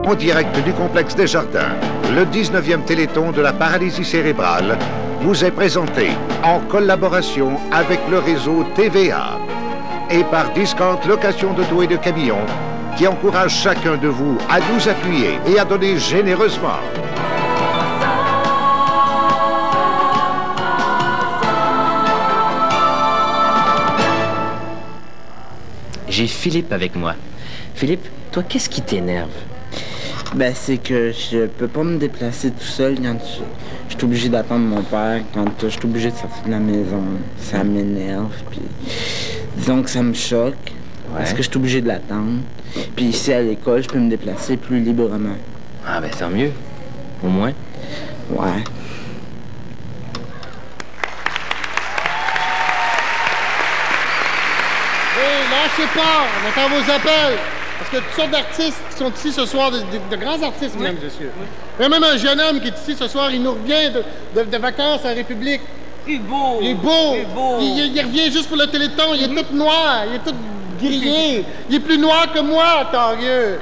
En direct du complexe des Jardins, le 19e Téléthon de la paralysie cérébrale vous est présenté en collaboration avec le réseau TVA et par Discount Location d'auto et de camions qui encourage chacun de vous à nous appuyer et à donner généreusement. J'ai Philippe avec moi. Philippe, toi, qu'est-ce qui t'énerve? Ben, c'est que je peux pas me déplacer tout seul quand je suis obligé d'attendre mon père, quand je suis obligé de sortir de la maison. Ça m'énerve, puis disons que ça me choque, parce que je suis obligé de l'attendre. Puis ici, à l'école, je peux me déplacer plus librement. Ah ben, tant mieux. Au moins. Ouais. Lâchez pas, on attend vos appels. Parce que toutes sortes d'artistes qui sont ici ce soir, de grands artistes même, monsieur. Il y a même un jeune homme qui est ici ce soir, il nous revient de vacances en République. Il est beau. Il est beau. Il est beau. Il revient juste pour le Téléthon, il est tout noir, il est tout grillé. Il est plus noir que moi, Torieux.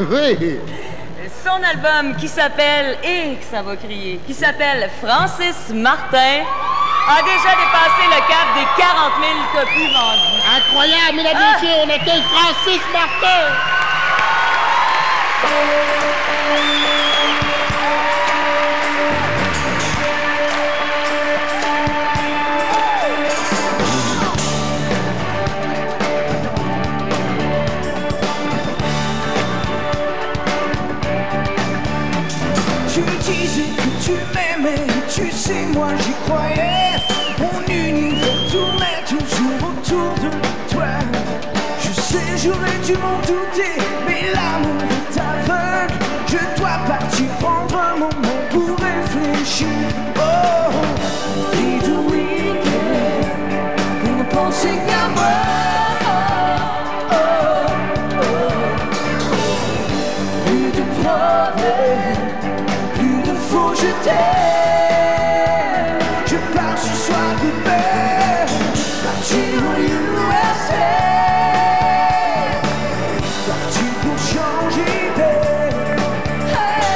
Oui. Son album qui s'appelle, et que ça va crier, qui s'appelle Francis Martin, a déjà dépassé le cap des 40 000 copies vendues. Incroyable, mesdames et messieurs, on accueille Francis Martin. Tu disais que tu m'aimais, tu sais, moi j'y croyais. Mon univers tournait toujours autour de toi. Je sais, j'aurais dû m'en douter, mais l'amour est aveugle. Je dois partir prendre un moment pour réfléchir. Oh, vie de week-end, pour ne penser qu'à moi. Oh, oh, oh. Plus de problèmes, je t'aime, je pars ce soir de mer, partir en USA, partir pour changer d'air. Hey,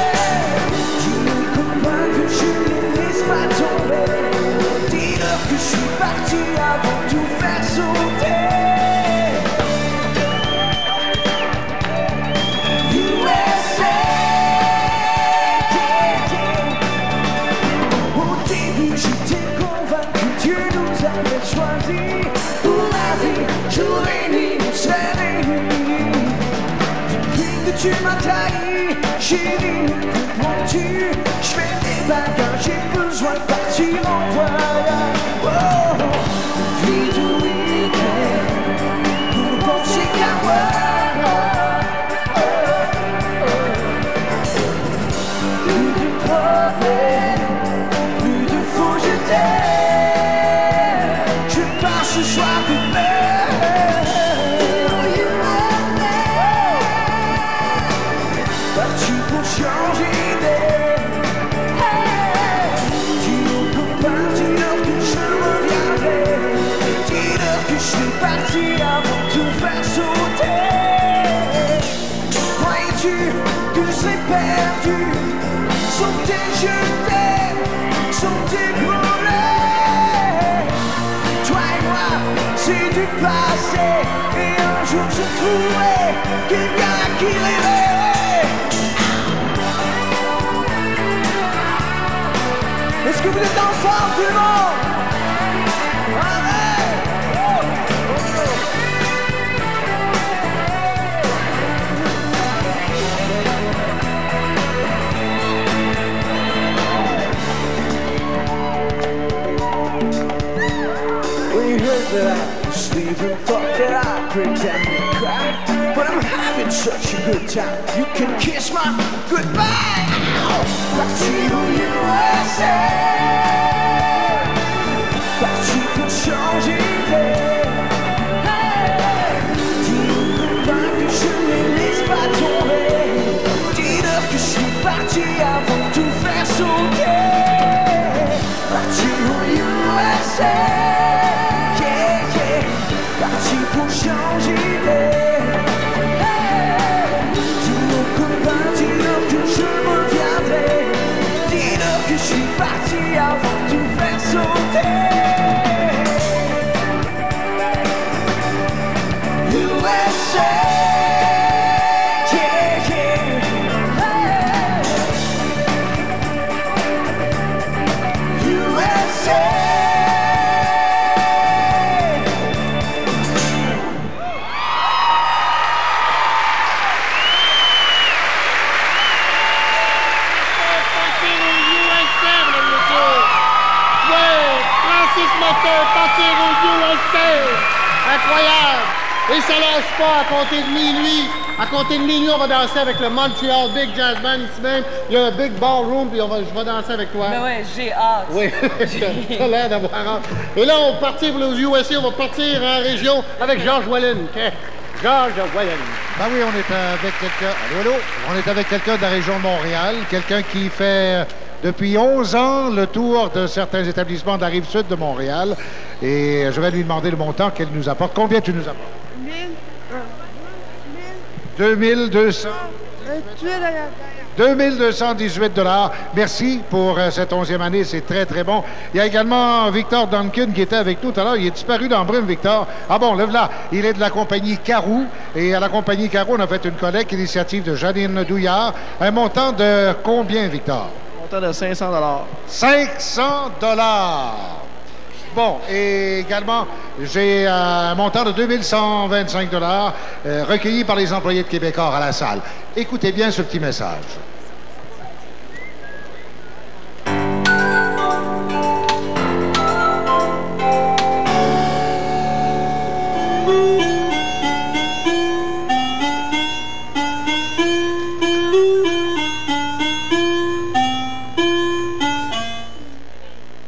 dis-moi copain que je ne laisse pas tomber, dis-leur que je suis parti avant de tout faire sauter. Tu m'as trahi, chérie, comprends-tu? Je fais des bagages, j'ai besoin de partir en voyage. Oh, vie de week-end, pour ne penser qu'à moi. Oh, oh, oh. Plus de problèmes, plus de faux je t'aime. Je pars ce soir de mer. Changer d'air. Hey, dis-leur copain, dis-leur que je reviendrai. Dis-leur que je suis parti avant de tout faire sauter. Croyais-tu que je serais perdu sans tes je t'aime, sans tes problèmes? Toi et moi, c'est du passé. Et un jour je trouverai quelqu'un qui rêvait. Est-ce que vous êtes en forme, tout le monde? Allez! When you heard that I was leaving, thought that I'd break down and cry. But I'm having such a good time, you can kiss my goodbye. Parti au USA, parti pour changer d'air. Dis-leur copain que je ne les laisse pas tomber. Dis-leur que je suis parti avant de tout faire sauter. Parti au USA, yeah, yeah. Parti pour changer d'air. Et ça lâche pas à compter de minuit. À compter de minuit, on va danser avec le Montreal Big Jazz Band ici même. Il y a un big ballroom, puis je vais danser avec toi. Ben ouais, j'ai hâte. Oui, t'as l'air d'avoir hâte. Et là, on va partir pour les USA, on va partir en région avec Georges Wallin. Georges Wallin. Ben oui, on est avec quelqu'un. Allô, allô? On est avec quelqu'un de la région de Montréal, quelqu'un qui fait depuis 11 ans le tour de certains établissements de la rive sud de Montréal. Et je vais lui demander le montant qu'elle nous apporte. Combien tu nous apportes? 2200. 2218 $. Merci pour cette 11e année, c'est très, très bon. Il y a également Victor Duncan qui était avec nous tout à l'heure. Il est disparu dans Brume, Victor. Ah bon, le voilà. Il est de la compagnie Carou. Et à la compagnie Carou, on a fait une collecte, initiative de Janine Douillard. Un montant de combien, Victor? Un montant de 500 $. 500 $. Bon, et également, j'ai un montant de 2125 $ recueilli par les employés de Québecor à la salle. Écoutez bien ce petit message.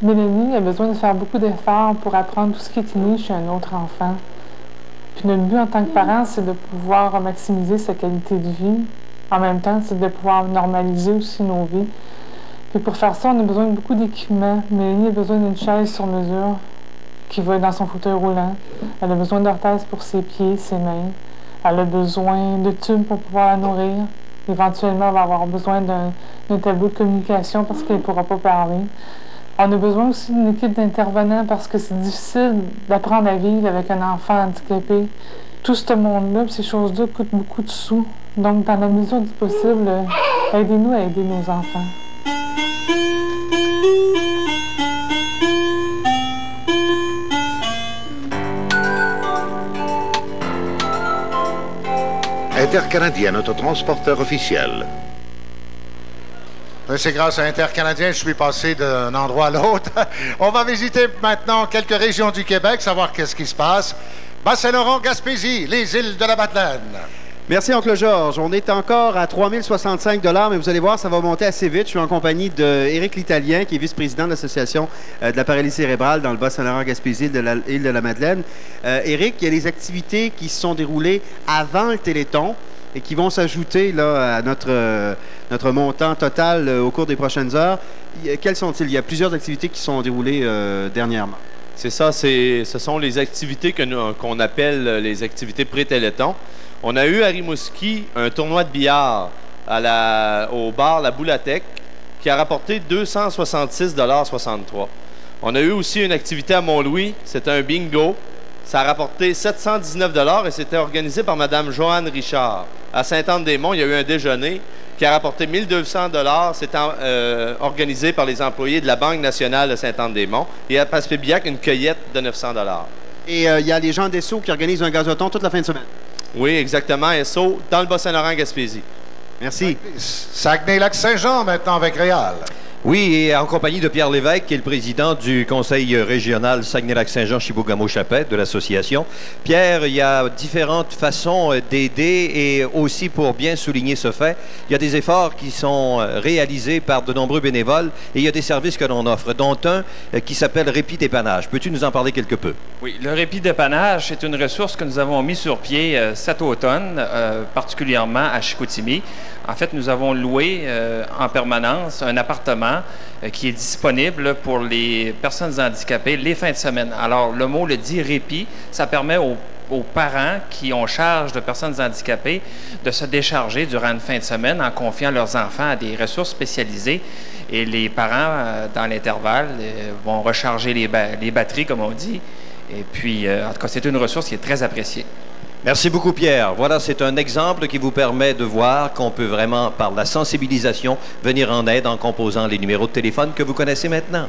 Mélanie a besoin de faire beaucoup d'efforts pour apprendre tout ce qui est inné chez un autre enfant. Puis notre but en tant que parents, c'est de pouvoir maximiser sa qualité de vie. En même temps, c'est de pouvoir normaliser aussi nos vies. Puis pour faire ça, on a besoin de beaucoup d'équipements. Mélanie a besoin d'une chaise sur mesure qui va dans son fauteuil roulant. Elle a besoin d'orthèses pour ses pieds, ses mains. Elle a besoin de tubes pour pouvoir la nourrir. Éventuellement, elle va avoir besoin d'un tableau de communication parce qu'elle ne pourra pas parler. On a besoin aussi d'une équipe d'intervenants parce que c'est difficile d'apprendre à vivre avec un enfant handicapé. Tout ce monde-là, ces choses-là coûtent beaucoup de sous. Donc, dans la mesure du possible, aidez-nous à aider nos enfants. Intercanadien, notre transporteur officiel. C'est grâce à Intercanadien que je suis passé d'un endroit à l'autre. On va visiter maintenant quelques régions du Québec, savoir qu'est-ce qui se passe. Bas-Saint-Laurent, Gaspésie, les îles de la Madeleine. Merci, Oncle Georges. On est encore à 3065 $, mais vous allez voir, ça va monter assez vite. Je suis en compagnie d'Éric l'Italien, qui est vice-président de l'Association de la paralysie cérébrale dans le Bas-Saint-Laurent, Gaspésie, de l'île de la Madeleine. Éric, il y a des activités qui se sont déroulées avant le Téléthon et qui vont s'ajouter là à notre montant total au cours des prochaines heures. Quelles sont-ils? Il y a plusieurs activités qui sont déroulées dernièrement. C'est ça, ce sont les activités qu'on appelle les activités pré-Téléthon. On a eu à Rimouski un tournoi de billard au bar La Boulatec qui a rapporté 266,63 $. On a eu aussi une activité à Mont-Louis, c'était un bingo. Ça a rapporté 719 $ et c'était organisé par Mme Joanne Richard. À Sainte-Anne-des-Monts, il y a eu un déjeuner qui a rapporté 1200 $. C'était organisé par les employés de la Banque nationale de Sainte-Anne-des-Monts. Et à Passepébiac, une cueillette de 900 $. Et il y a les gens d'Esso qui organisent un gazoton toute la fin de semaine. Oui, exactement. Esso, dans le Bas-Saint-Laurent-Gaspésie. Merci. Saguenay-Lac-Saint-Jean, maintenant, avec Réal. Oui, et en compagnie de Pierre Lévesque, qui est le président du conseil régional Saguenay-Lac-Saint-Jean-Chibougamau-Chapette de l'association. Pierre, il y a différentes façons d'aider et aussi pour bien souligner ce fait, il y a des efforts qui sont réalisés par de nombreux bénévoles et il y a des services que l'on offre, dont un qui s'appelle Répit dépannage. Peux-tu nous en parler quelque peu? Oui, le Répit dépannage, c'est une ressource que nous avons mis sur pied cet automne, particulièrement à Chicoutimi. En fait, nous avons loué en permanence un appartement qui est disponible pour les personnes handicapées les fins de semaine. Alors, le mot le dit répit, ça permet aux parents qui ont charge de personnes handicapées de se décharger durant une fin de semaine en confiant leurs enfants à des ressources spécialisées. Et les parents, dans l'intervalle, vont recharger les batteries, comme on dit. Et puis, en tout cas, c'est une ressource qui est très appréciée. Merci beaucoup, Pierre. Voilà, c'est un exemple qui vous permet de voir qu'on peut vraiment, par la sensibilisation, venir en aide en composant les numéros de téléphone que vous connaissez maintenant.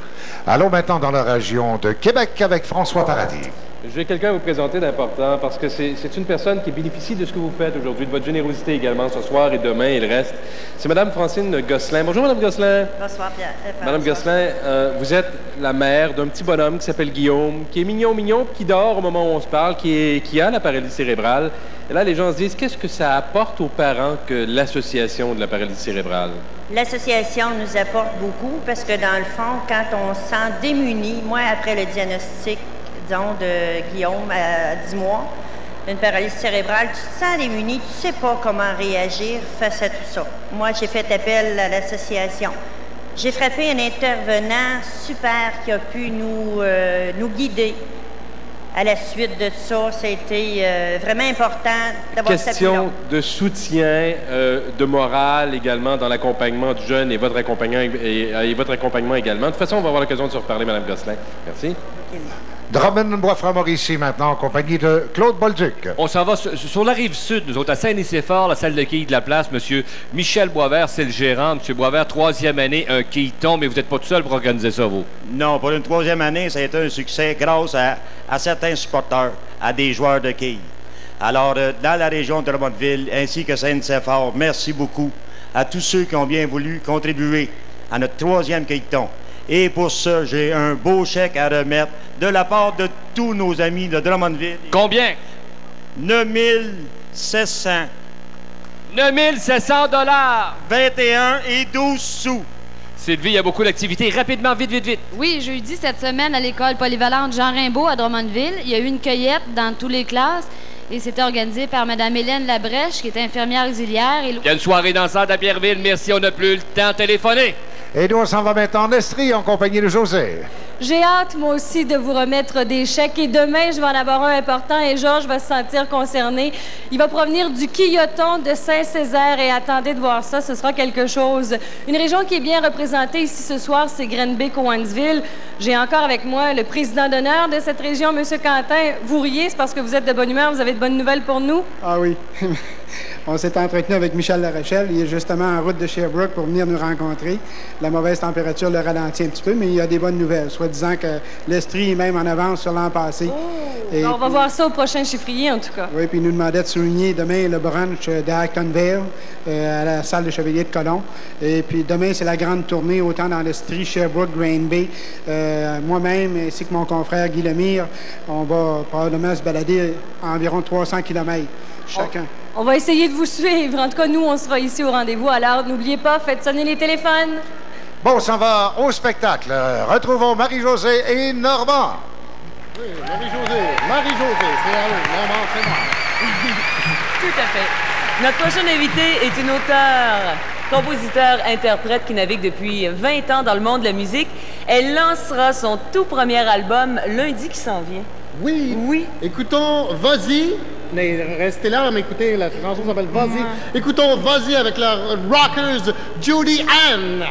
Allons maintenant dans la région de Québec avec François Paradis. J'ai quelqu'un à vous présenter d'important parce que c'est une personne qui bénéficie de ce que vous faites aujourd'hui, de votre générosité également ce soir et demain et le reste. C'est Mme Francine Gosselin. Bonjour, Mme Gosselin. Bonsoir, Pierre. Mme Gosselin, vous êtes la mère d'un petit bonhomme qui s'appelle Guillaume, qui est mignon, qui dort au moment où on se parle, qui a la paralysie cérébrale. Et là, les gens se disent, qu'est-ce que ça apporte aux parents que l'association de la paralysie cérébrale? L'association nous apporte beaucoup parce que, dans le fond, quand on se sent démuni, moi, après le diagnostic, disons, de Guillaume à 10 mois, d'une paralysie cérébrale, tu te sens démuni, tu ne sais pas comment réagir face à tout ça. Moi, j'ai fait appel à l'association. J'ai frappé un intervenant super qui a pu nous guider. À la suite de ça, ça a été vraiment important d'avoir cette question de soutien, de morale également dans l'accompagnement du jeune et votre accompagnement également. De toute façon, on va avoir l'occasion de se reparler, Mme Gosselin. Merci. Drummond-Bois-Franc-Mauricie maintenant, en compagnie de Claude Bolduc. On s'en va sur la rive sud, nous autres, à Saint-Nicéphore, la salle de quilles de la place. Monsieur Michel Boisvert, c'est le gérant. Monsieur Boisvert, 3e année, un quilleton, mais vous n'êtes pas tout seul pour organiser ça, vous? Non, pour une 3e année, ça a été un succès grâce à certains supporters, à des joueurs de quilles. Alors, dans la région de Drummondville, ainsi que Saint-Nicéphore, merci beaucoup à tous ceux qui ont bien voulu contribuer à notre 3e quilleton. Et pour ça, j'ai un beau chèque à remettre de la part de tous nos amis de Drummondville. Combien? 9 700. 9 700 $. 21 et 12 sous. Sylvie, il y a beaucoup d'activités. Rapidement, vite, vite, vite. Oui, jeudi, cette semaine, à l'école polyvalente Jean Rimbaud à Drummondville, il y a eu une cueillette dans toutes les classes et c'était organisé par Mme Hélène Labrèche, qui est infirmière auxiliaire. Il y a une soirée dansante à Pierreville. Merci, on n'a plus le temps de téléphoner. Et nous, on s'en va maintenant en Estrie, en compagnie de José. J'ai hâte, moi aussi, de vous remettre des chèques. Et demain, je vais en avoir un important et Georges va se sentir concerné. Il va provenir du Quilloton de Saint-Césaire. Et attendez de voir ça, ce sera quelque chose. Une région qui est bien représentée ici ce soir, c'est Grenby-Cowansville. J'ai encore avec moi le président d'honneur de cette région, M. Quentin. Vous riez, c'est parce que vous êtes de bonne humeur, vous avez de bonnes nouvelles pour nous? Ah oui. On s'est entretenu avec Michel Larochelle. Il est justement en route de Sherbrooke pour venir nous rencontrer. La mauvaise température le ralentit un petit peu, mais il y a des bonnes nouvelles. Soit disant que l'Estrie est même en avance sur l'an passé. Oh! Et on va voir ça au prochain chiffrier, en tout cas. Oui, puis il nous demandait de souligner demain le brunch d'Actonville à la salle de Chevalier de Colomb. Et puis demain, c'est la grande tournée, autant dans l'Estrie, Sherbrooke, Granby. Moi-même, ainsi que mon confrère Guy Lemire, on va probablement se balader à environ 300 km chacun. On va essayer de vous suivre. En tout cas, nous, on sera ici au rendez-vous. Alors, n'oubliez pas, faites sonner les téléphones. Bon, on s'en va au spectacle. Retrouvons Marie-Josée et Normand. Oui, Marie-Josée, c'est elle, Normand, c'est moi. Tout à fait. Notre prochaine invitée est une auteure, compositeur, interprète qui navigue depuis 20 ans dans le monde de la musique. Elle lancera son tout premier album lundi qui s'en vient. Oui. Oui. Écoutons Vas-y. Mais restez là, mais écoutez, la chanson s'appelle Vas-y. Écoutons Vas-y avec la Rockers Judy Ann.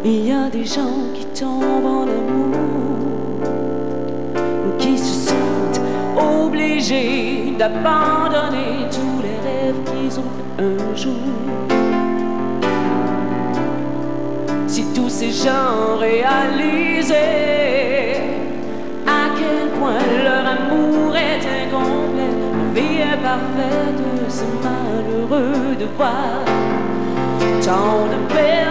Il y a des gens qui tombent en amour ou qui se sentent obligés d'abandonner tous les rêves qu'ils ont fait un jour. Si tous ces gens réalisaient à quel point leur amour est incomplet, la vie est parfaite, c'est malheureux de voir tant de pertes.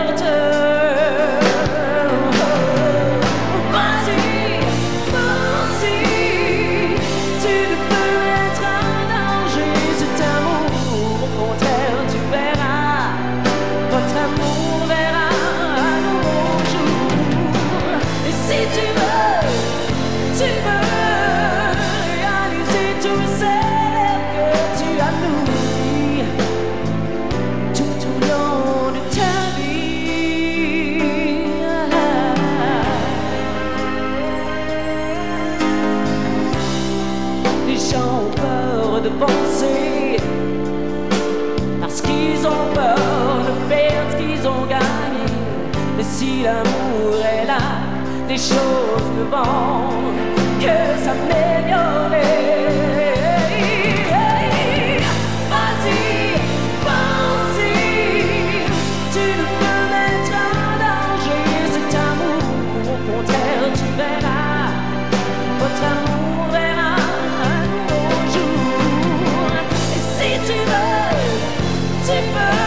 Tout au long de ta vie. si l'amour est là, les choses ne vont que s'améliorer. Vas-y, vas-y, tu ne peux mettre en danger cet amour. Au contraire, tu verras, votre amour verra un nouveau jour. Et si tu veux, tu peux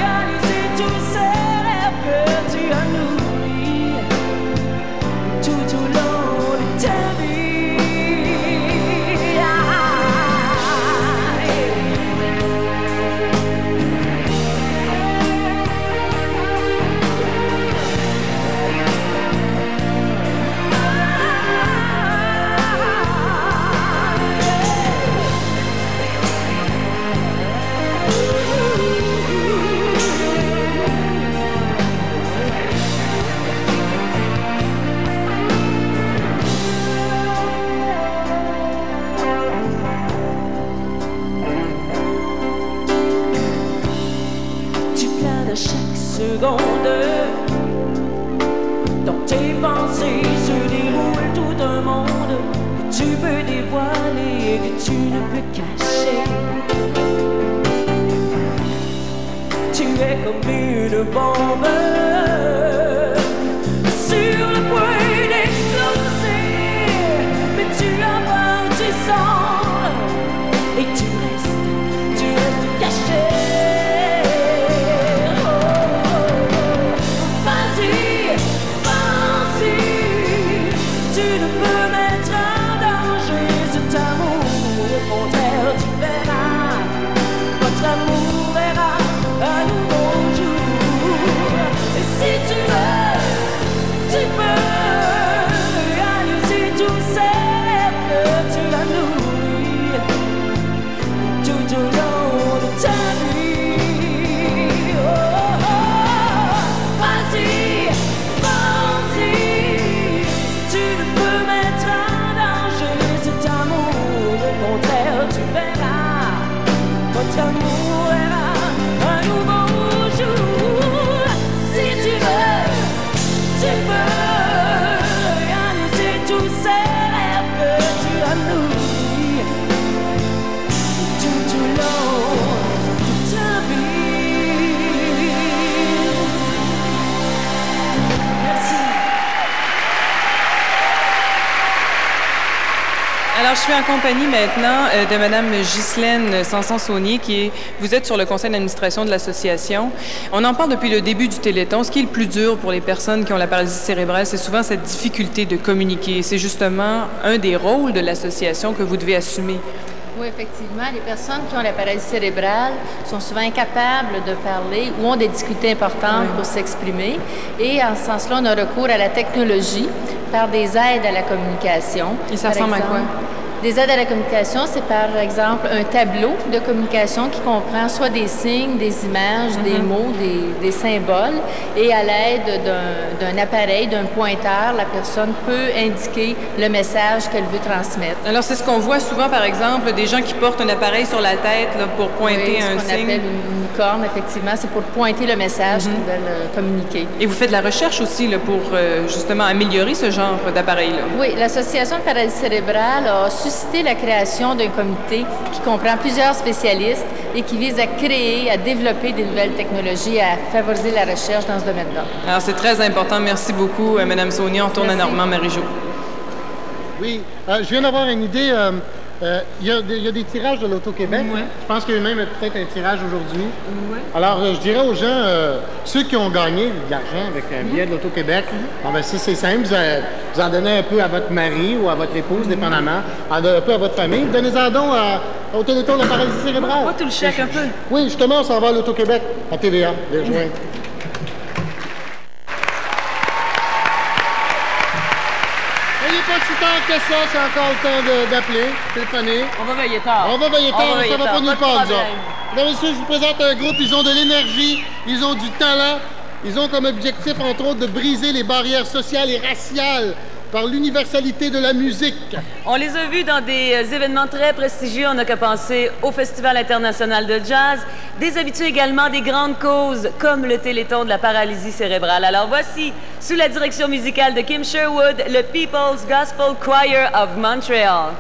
réaliser tous ces rêves que tu as nourris tout au long de ta vie. Tu planes à chaque seconde, dans tes pensées se déroule tout un monde que tu peux dévoiler et que tu ne peux cacher. Tu es comme une bombe sur le point d'exploser, mais tu as peur, tu sens, et tu restes caché. Votre amour verra un nouveau jour. Si tu veux, tu peux réaliser tous ces rêves que tu as nourris tout au long de ta vie. Merci. Alors, je suis en compagnie maintenant de Mme Ghislaine Sanson-Saunier, vous êtes sur le conseil d'administration de l'association. On en parle depuis le début du Téléthon. Ce qui est le plus dur pour les personnes qui ont la paralysie cérébrale, c'est souvent cette difficulté de communiquer. C'est justement un des rôles de l'association que vous devez assumer. Oui, effectivement. Les personnes qui ont la paralysie cérébrale sont souvent incapables de parler ou ont des difficultés importantes pour s'exprimer. Et en ce sens-là, on a recours à la technologie par des aides à la communication. Et ça ressemble à quoi? Des aides à la communication, c'est par exemple un tableau de communication qui comprend soit des signes, des images, des mots, des symboles. Et à l'aide d'un appareil, d'un pointeur, la personne peut indiquer le message qu'elle veut transmettre. Alors, c'est ce qu'on voit souvent, par exemple, des gens qui portent un appareil sur la tête là, pour pointer un signe. Ce qu'on appelle une corne, effectivement. C'est pour pointer le message qu'ils veulent communiquer. Et vous faites de la recherche aussi là, pour justement améliorer ce genre d'appareil-là. Oui, l'Association de paralysie cérébrale a suscité la création d'un comité qui comprend plusieurs spécialistes et qui vise à créer, à développer des nouvelles technologies, à favoriser la recherche dans ce domaine-là. Alors, c'est très important. Merci beaucoup, Mme Saunier. On retourne à Normand Marie-Jo. Oui, je viens d'avoir une idée. Il y a des tirages de l'Auto-Québec. Je pense qu'il y a même peut-être un tirage aujourd'hui. Alors, je dirais aux gens, ceux qui ont gagné de l'argent avec un billet de l'Auto-Québec, bon, ben, c'est simple, vous en donnez un peu à votre mari ou à votre épouse, dépendamment, un peu à votre famille. Donnez-en donc au Téléthon de la paralysie cérébrale. Pas tout le chèque un peu. Oui, justement, ça va à l'Auto-Québec, à TVA, les rejoindre. Pas si tard que ça, c'est encore le temps d'appeler, téléphoner. On va veiller tard. On va veiller tard, ça va pas nulle part, nous autres. Mesdames et messieurs, je vous présente un groupe, ils ont de l'énergie, ils ont du talent, ils ont comme objectif, entre autres, de briser les barrières sociales et raciales par l'universalité de la musique. On les a vus dans des événements très prestigieux. On n'a qu'à penser au Festival international de jazz. Des habitués également des grandes causes, comme le Téléthon de la paralysie cérébrale. Alors voici, sous la direction musicale de Kim Sherwood, le People's Gospel Choir of Montreal.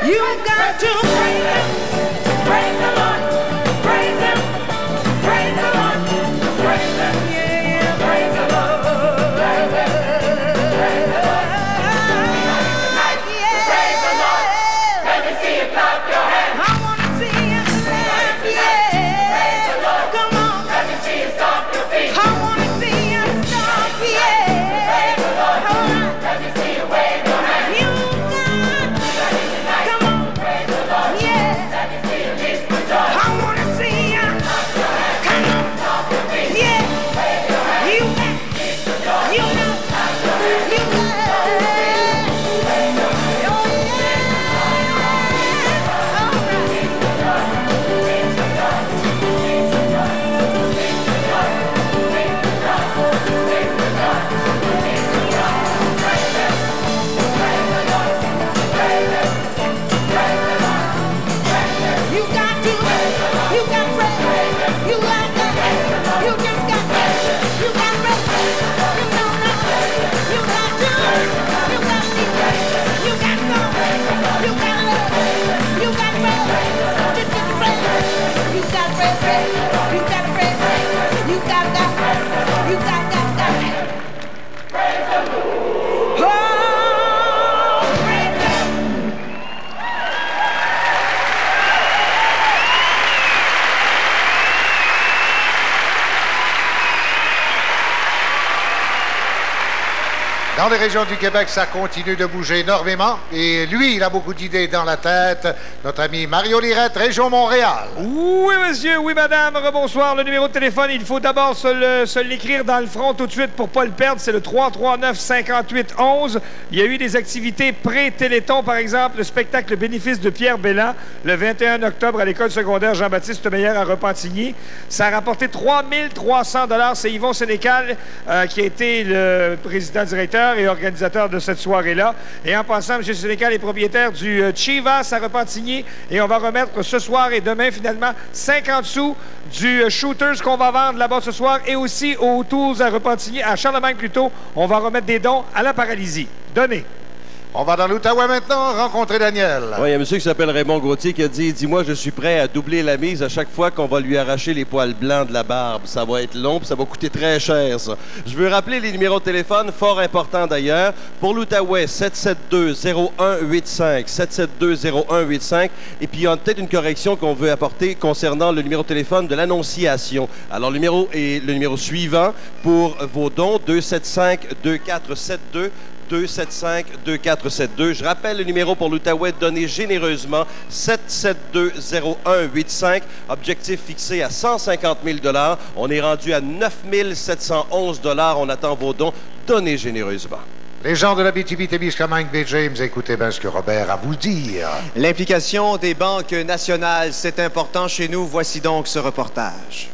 You've got to praise him, praise the Lord, praise him, praise the Lord, praise him, yeah, praise the Lord, praise him, praise the Lord. Tonight, praise the Lord. Let me see you clap your hands. I want to see you clap, yeah. Praise the Lord. Come on. Let me see you stomp your feet. I want to see you stomp, yeah. Praise the Lord. All right. Let me see you wave your hands. You got, come on. Praise the Lord. Yeah. Let me see you leap for joy. les régions du Québec, ça continue de bouger énormément. Et lui, il a beaucoup d'idées dans la tête. Notre ami Mario Lirette, région Montréal. Oui, monsieur, oui, madame. Rebonsoir. Le numéro de téléphone, il faut d'abord se l'écrire dans le front tout de suite pour ne pas le perdre. C'est le 339-5811. Il y a eu des activités pré-Téléthon, par exemple, le spectacle Bénéfice de Pierre Belland, le 21 octobre à l'école secondaire Jean-Baptiste Meyer à Repentigny. Ça a rapporté 3 300 $. C'est Yvon Sénécal qui a été le président-directeur et organisateur de cette soirée-là. Et en passant, M. Sénécal est propriétaire du Chivas à Repentigny. Et on va remettre ce soir et demain, finalement, 50 sous du Shooters qu'on va vendre là-bas ce soir. Et aussi aux Tours à Repentigny, à Charlemagne plutôt, on va remettre des dons à la paralysie. Donnez. On va dans l'Outaouais maintenant rencontrer Daniel. Oui, il y a un monsieur qui s'appelle Raymond Gauthier qui a dit « Dis-moi, je suis prêt à doubler la mise à chaque fois qu'on va lui arracher les poils blancs de la barbe. Ça va être long, puis ça va coûter très cher, ça. » Je veux rappeler les numéros de téléphone, fort importants d'ailleurs. Pour l'Outaouais, 772-0185, 772-0185. Et puis, il y a peut-être une correction qu'on veut apporter concernant le numéro de téléphone de l'Annonciation. Alors, le numéro est le numéro suivant pour vos dons, 275-2472. 275-2472. Je rappelle le numéro pour l'Outaouais, donné généreusement, 772-0185. Objectif fixé à 150 000 $. On est rendu à 9 711 $. On attend vos dons. Donnez généreusement. Les gens de la BTB-Témiscamingue, B. James, écoutez bien ce que Robert a à vous dire. L'implication des banques nationales, c'est important chez nous. Voici donc ce reportage.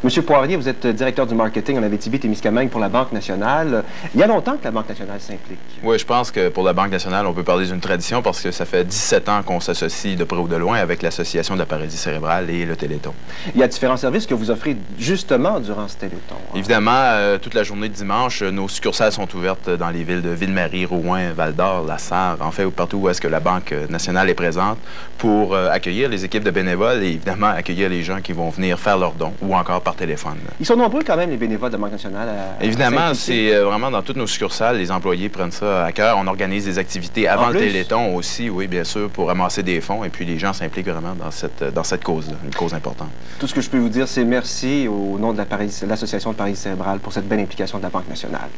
Monsieur Poirier, vous êtes directeur du marketing en Abitibi-Témiscamingue pour la Banque nationale. Il y a longtemps que la Banque nationale s'implique. Oui, je pense que pour la Banque nationale, on peut parler d'une tradition parce que ça fait 17 ans qu'on s'associe de près ou de loin avec l'Association de la paralysie cérébrale et le Téléthon. Il y a différents services que vous offrez justement durant ce Téléthon. Évidemment, toute la journée de dimanche, nos succursales sont ouvertes dans les villes de Ville-Marie, Rouyn, Val-d'Or, La Sarre, en fait, partout où est-ce que la Banque nationale est présente pour accueillir les équipes de bénévoles et évidemment accueillir les gens qui vont venir faire leurs dons ou encore par téléphone. Ils sont nombreux quand même, les bénévoles de la Banque nationale. Évidemment, c'est vraiment dans toutes nos succursales, les employés prennent ça à cœur. On organise des activités avant le Téléthon aussi, oui, bien sûr, pour ramasser des fonds. Et puis les gens s'impliquent vraiment dans cette cause-là, une cause importante. Tout ce que je peux vous dire, c'est merci au nom de l'Association de paralysie cérébrale pour cette belle implication de la Banque nationale.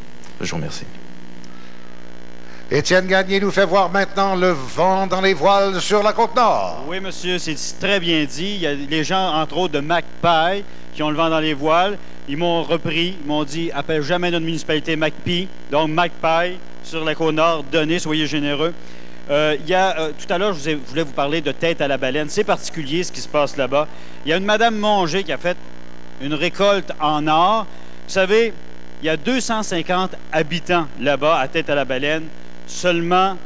Je vous remercie. Étienne Gagné nous fait voir maintenant le vent dans les voiles sur la Côte-Nord. Oui, monsieur, c'est très bien dit. Il y a les gens, entre autres, de MacPie qui ont le vent dans les voiles. Ils m'ont repris, ils m'ont dit « Appelle jamais notre municipalité MacPie ». Donc, MacPie, sur la Côte-Nord, donnez, soyez généreux. Tout à l'heure, je voulais vous parler de tête à la baleine. C'est particulier ce qui se passe là-bas. Il y a une Madame Monger qui a fait une récolte en or. Vous savez, il y a 250 habitants là-bas à tête à la baleine. Seulement,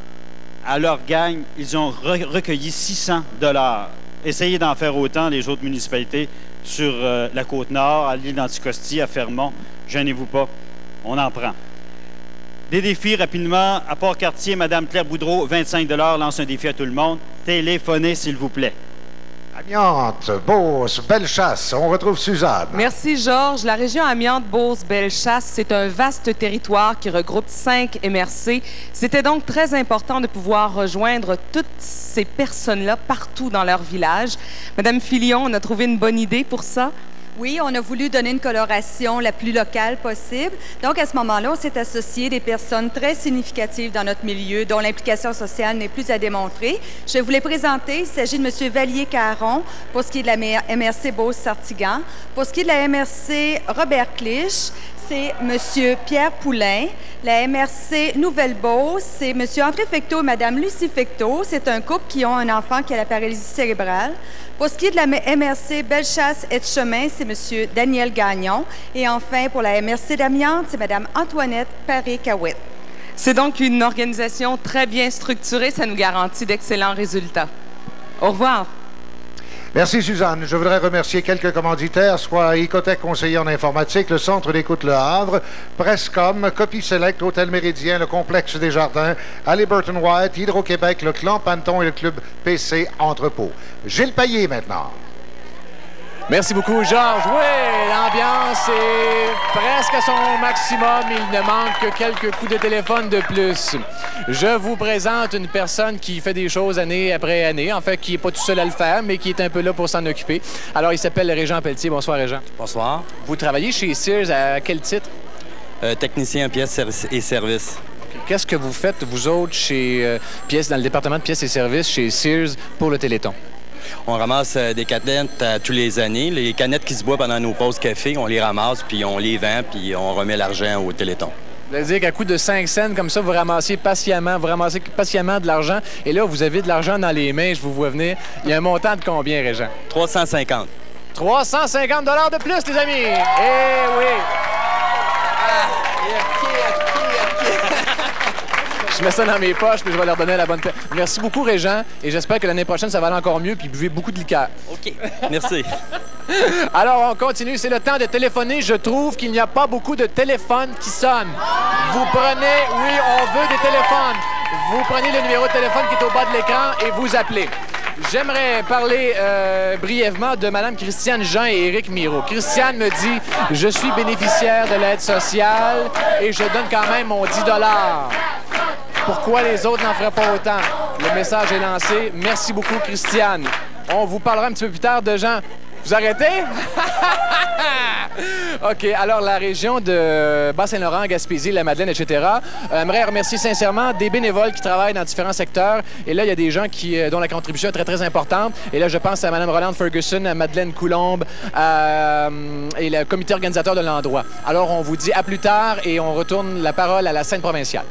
à leur gang, ils ont recueilli 600 $. Essayez d'en faire autant, les autres municipalités, sur la Côte-Nord, à l'île d'Anticosti, à Fermont. Gênez-vous pas, on en prend. Des défis rapidement. À Port-Cartier, Mme Claire Boudreau, 25 $ lance un défi à tout le monde. Téléphonez, s'il vous plaît. Amiante, Beauce, Bellechasse, on retrouve Suzanne. Merci, Georges. La région Amiante, Beauce, Bellechasse, c'est un vaste territoire qui regroupe 5 MRC. C'était donc très important de pouvoir rejoindre toutes ces personnes-là partout dans leur village. Madame Filion, on a trouvé une bonne idée pour ça? Oui, on a voulu donner une coloration la plus locale possible. Donc, à ce moment-là, on s'est associé des personnes très significatives dans notre milieu, dont l'implication sociale n'est plus à démontrer. Je vais vous les présenter. Il s'agit de M. Vallier-Caron, pour ce qui est de la MRC Beauce-Sartigan. Pour ce qui est de la MRC Robert-Clich, c'est M. Pierre Poulain. La MRC Nouvelle-Beauce, c'est M. André Fecteau et Mme Lucie Fecteau. C'est un couple qui ont un enfant qui a la paralysie cérébrale. Pour ce qui est de la MRC Bellechasse-Etchemin, c'est M. Daniel Gagnon. Et enfin, pour la MRC d'Amiante, c'est Mme Antoinette Paré-Cahouette. C'est donc une organisation très bien structurée. Ça nous garantit d'excellents résultats. Au revoir. Merci, Suzanne. Je voudrais remercier quelques commanditaires, soit Icotech conseiller en informatique, le Centre d'écoute Le Havre, Prescom, Copie Select, Hôtel Méridien, le Complexe des Jardins, Halliburton White, Hydro-Québec, le Clan Panton et le Club PC Entrepôt. Gilles Payet maintenant. Merci beaucoup, Georges. Oui, l'ambiance est presque à son maximum. Il ne manque que quelques coups de téléphone de plus. Je vous présente une personne qui fait des choses année après année. En fait, qui n'est pas tout seul à le faire, mais qui est un peu là pour s'en occuper. Alors, il s'appelle Régent Pelletier. Bonsoir, Régent. Bonsoir. Vous travaillez chez Sears à quel titre? technicien en pièces et services. Qu'est-ce que vous faites, vous autres, chez dans le département de pièces et services, chez Sears, pour le Téléthon? On ramasse des canettes tous les années. Les canettes qui se boivent pendant nos pauses café, on les ramasse, puis on les vend, puis on remet l'argent au Téléthon. Vous allez dire qu'à coût de 5 cents, comme ça, vous ramassez patiemment de l'argent. Et là, vous avez de l'argent dans les mains, je vous vois venir. Il y a un montant de combien, Régent? 350. 350 $ de plus, les amis! Eh oui! Je mets ça dans mes poches, puis je vais leur donner la bonne paix. Merci beaucoup, Régent, et j'espère que l'année prochaine, ça va aller encore mieux, puis buvez beaucoup de liqueur. OK, merci. Alors, on continue. C'est le temps de téléphoner. Je trouve qu'il n'y a pas beaucoup de téléphones qui sonnent. Vous prenez... Oui, on veut des téléphones. Vous prenez le numéro de téléphone qui est au bas de l'écran et vous appelez. J'aimerais parler brièvement de Mme Christiane Jean et Éric Miro. Christiane me dit « Je suis bénéficiaire de l'aide sociale et je donne quand même mon 10 $. Pourquoi les autres n'en feraient pas autant? » Le message est lancé. Merci beaucoup, Christiane. On vous parlera un petit peu plus tard de gens. Vous arrêtez? OK. Alors, la région de Bas-Saint-Laurent, Gaspésie, la Madeleine, etc. aimerait remercier sincèrement des bénévoles qui travaillent dans différents secteurs. Et là, il y a des gens dont la contribution est très, très importante. Et là, je pense à Mme Rolande Ferguson, à Madeleine Coulombe et le comité organisateur de l'endroit. Alors, on vous dit à plus tard et on retourne la parole à la scène provinciale.